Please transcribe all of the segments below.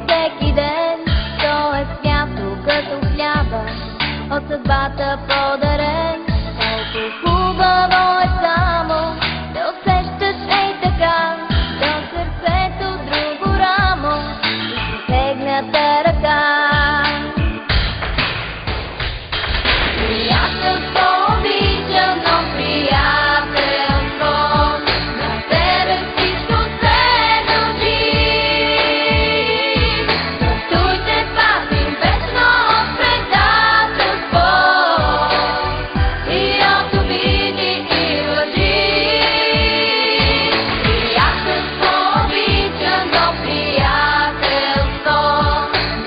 всеки ден. То е свято като хляба, от съдбата подарен. Колко хубаво е само да усещаш ей така до сърцето друго рамо и протегната ръка. Приятелство обичано, приятелство, на тебе всичко се дължи. Но той те пазим вечно от предателство и от обиди и лъжи. Приятелство обичано, приятелство,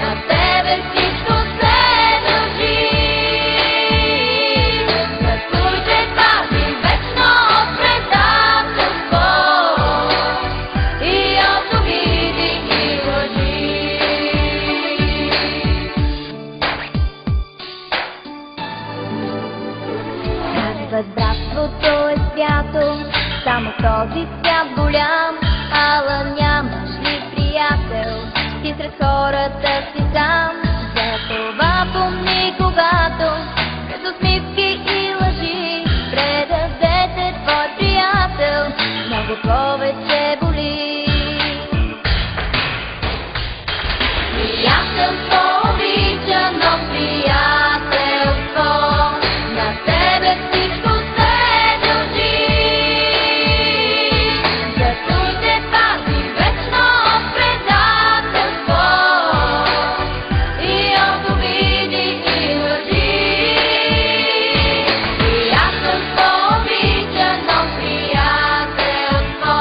на тебе всичко се дължи. Братството е свято, само този свят голям. Ала нямаш ли приятел, ти сред хората си сам. За това помни, когато през усмивки и лъжи предадете твой приятел, много повече боли. Приятелство обичано, приятелство, на тебе всичко се дължи. Зато те пази вечно от предателство и от обиди и лъжи. Приятелство обичано, приятелство,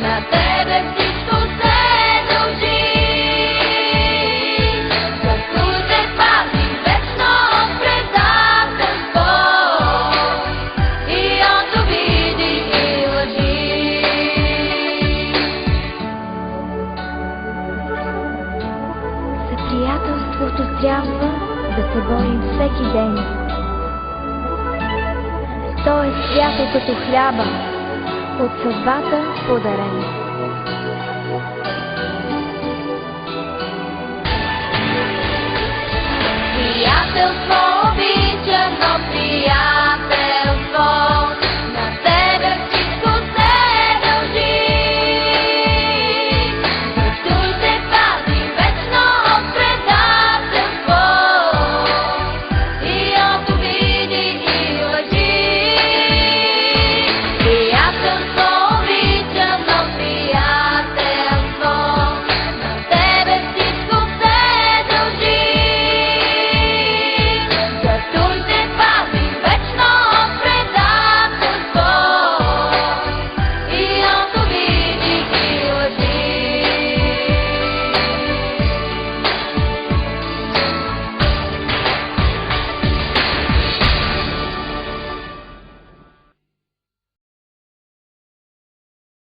на тебе всичко се дължи. Зато те пази вечно от предателство и от обиди и лъжи. За приятелството трябва да се борим всеки ден. То е свято като хляба, от съдбата подарен. Приятелство